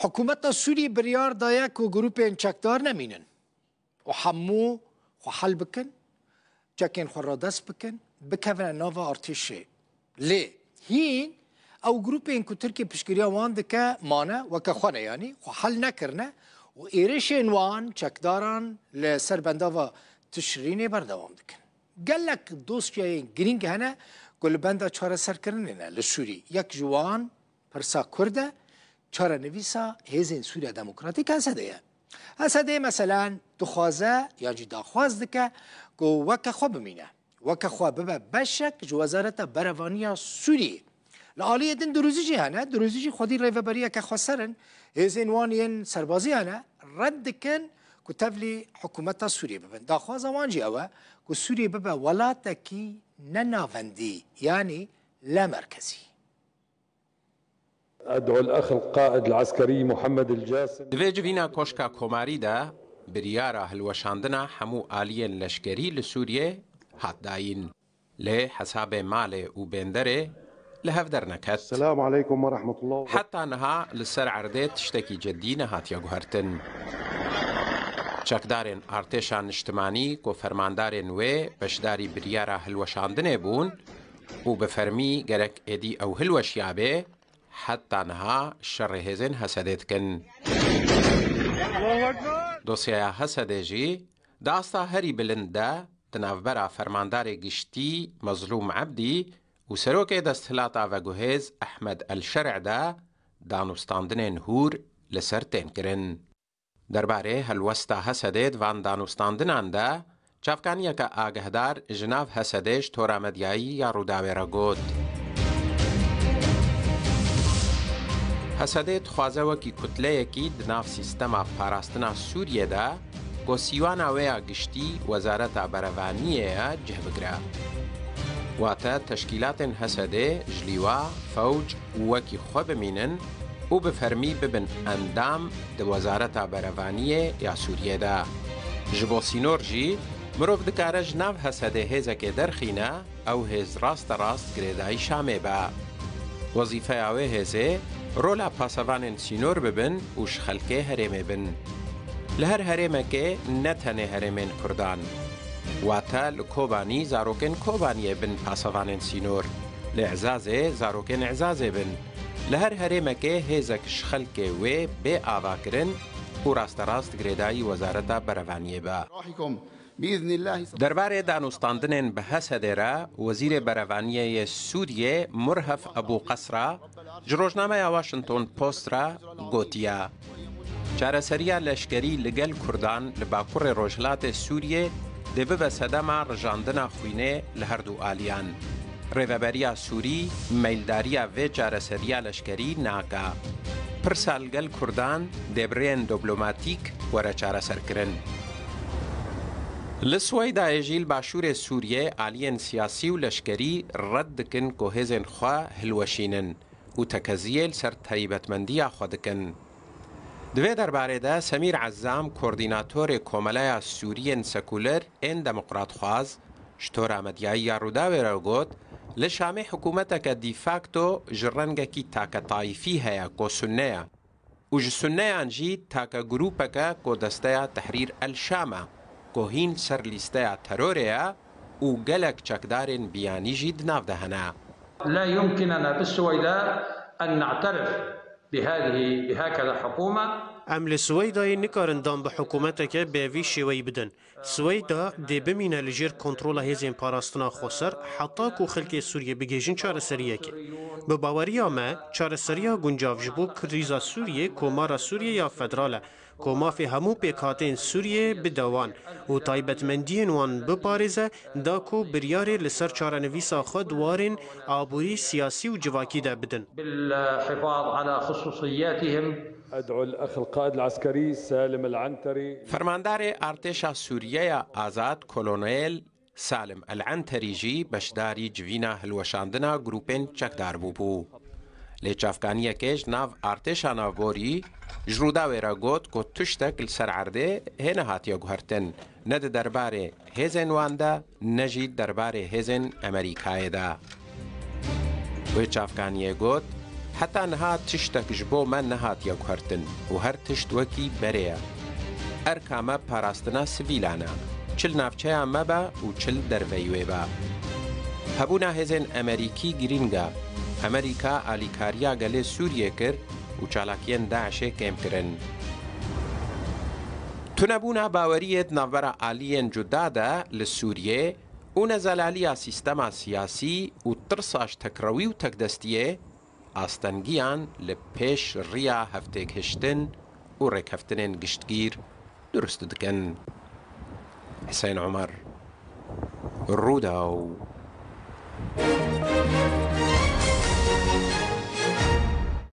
حکومت سوری بریار دایا که گروپین چکدار نمینن و همو خو حل بکن چکین خو را دست بکن بکوین ناوا ارتشه لی هین او گروپین که ترکی پشکریا وان دکه مانه و که خونه یعنی خو حل نکرنه و ایرشین وان چکداران لسر بنداوا تشرینی بردوام دکن گلک دوستیای گرینگ هنه گل بندا چاره سر کرنه نه لسوری یک جوان پرسا کرده چاره نویسا هیزین سوریا دموکراتیک هسده مثلا دخوازه یا جی داخواز دکه گو وکه خواه بمینه وکه خواه ببه بشک جو وزارت بروانیا سوری لعالیه دن دروزی جی هنه دروزی جی خودی ریوبریه که خسرن هیزین وانین سربازی هنه رد کن که تفلی حکومت سوری ببن داخواز وانجی اوه که سوری ببه ولاتکی نناوندی يعني لا مركزي. أدعو الأخ القائد العسكري محمد الجاسم دوی جوینا کوشکا کوماری دا بریارا هلوشاندنا همو آلین لشکری لسوریه هات داین لی حساب مال و بندره لهفدر نکت. السلام عليكم ورحمة الله. حتى نها لسر عرده تشتكي جدينا هات يگوهرتن. چکدارن ارتشان اجتماعی کو فرماندارن و بشداری بریارا هلوشاندنه بون و بفرمی گرک ادی او هلوشیابه حتی نها شر هزن حسدت کن. دوسیا حسده جی داستا هری بلنده دنافبرا فرماندار گشتی مظلوم عبدی و سروک دستهلاتا و گوهز احمد الشرع دا دانوستاندنین هور لسرتین کرن. درباره هلوستا حسدید وان دانوستاندنان دا چافکانیا که آگهدار جناف حسدش تورا مدیایی یا روداوی را گود. حسدید خوازه وکی کتله یکی دناف سیستما پاراستنا سوریه دا گو سیوانا ویا گشتی وزارت بروانیه جه بگره. واتا تشکیلات حسده جلیوا فوج وکی خواه بمینن او بفرمی ببن اندام د وزارت بروانیه یا سوریه دا. جبو سینور جی مروف دکاره جناف حسده هزه که درخینه او هز راست گریدای شامه با. وظیفه اوه هزه رولا پاسوان سینور ببن وش خلکه هرمه بن. لهر هرمه که نتنه هرمین کردان. واتا لکوبانی زاروکن کوبانیه بن پاسوان سینور. لعزازه زاروکن اعزازه بن. لهر هرمه که هزک شخلکه و به آوا کرن و راست گریدای وزارت بروانیه با. درباره دانوستاندنین به حسده را وزیر بروانیه سوریه مرهف ابو قصرا جروجنامه واشنطن پوست را گوتیا. چارەسەریە لەشکەری لەگەل کوردان لە باکوڕی ڕۆژهەڵاتێ سووریێ دەبێ بە سەدەما ڕژاندنا خوینێ لە هەردوو ئالیان. ڕێڤەبەریە سووری مەیلداریە vê چارەسەریە لەشکەری ناکا. پرسا لەگەل کوردان دەبرێن دیبلۆماتیک وەرە چارەسەرکردن. لە سوەیدا ژیل باشوورێ سووریێ ئالیên سیاسی و لەشکەری ڕەت دکن کۆ هێزên خوا هەلوەشینن و تەکەزیە لەسەر تایبەتمەندیە خوا دکن. دوی درباره ده سمیر عزام کوردیناتور کوملای سوریین سکولر این دموکرات خواز شتور مدیایی روداوی را گوت لشامه حکومت که دیفاکتو جرنگه کی تاک طایفی هیا کو سنه و جسنه انجی تاک گروپه که کو دسته تحریر الشامه کو هین سر لیسته تروریا و گلک چکدارین بیانی جید ناف دهنه. لا يمكننا بالسويداء أن نعترف بهكذا حكومة. ام لسويدا نكارن دام بحكومتك بوي شوي بدن. سويدا دي بمينا لجير كنترول هزين باراستنا خسر حتى كو خلق سوريا بجيجن چارەسەریەک. بباوريا ما چارەسەریە گونجاو جبو كريزا سوريا كومارا سوريا يا فدراله كوما في همو بيكاتين سوريا بدوان و تايبتمندين وان ببارزه داكو برياري لسر چارەنويسا خود وارن آبوري سياسي و جواكي دا بدن. بالحفاظ على خصوصياتهم. أدعو الأخ القائد العسكري سالم العنتري. فرماندار ارتشا سوریه آزاد کلونیل سالم العنتری جی بشداری جوینا هلوشاندنا گروپین چکدار بو. لیچافکانیه کش ناو ارتشا ناوبوری جرودا ویرا گوت کو تشتک لسر عرده هنه هاتیا گوهرتن ند درباره هزن واندا نجید درباره هزن امریکای دا. وی چافکانیه گوت حتا نها تشتك جبو من نهات يوكهرتن وهر تشت وكي بريا اركاما پاراستنا سویلانا چل نافچه مبا و چل درویوه با هبونا هزین امریکی گرینگا امریکا آلیکاریا گله سوریه کر و چالاکین داعشه کم کرن تنبونا باوریت نوبرا آلین جدادا لسوریه و نزلالیا سیستما سیاسی و ترساش تکروی و تکدستیه آستنگیان لپیش ریا هفتگ هشتن و رکهفتنین گشتگیر درست دکن. حسين عمر، الروداو.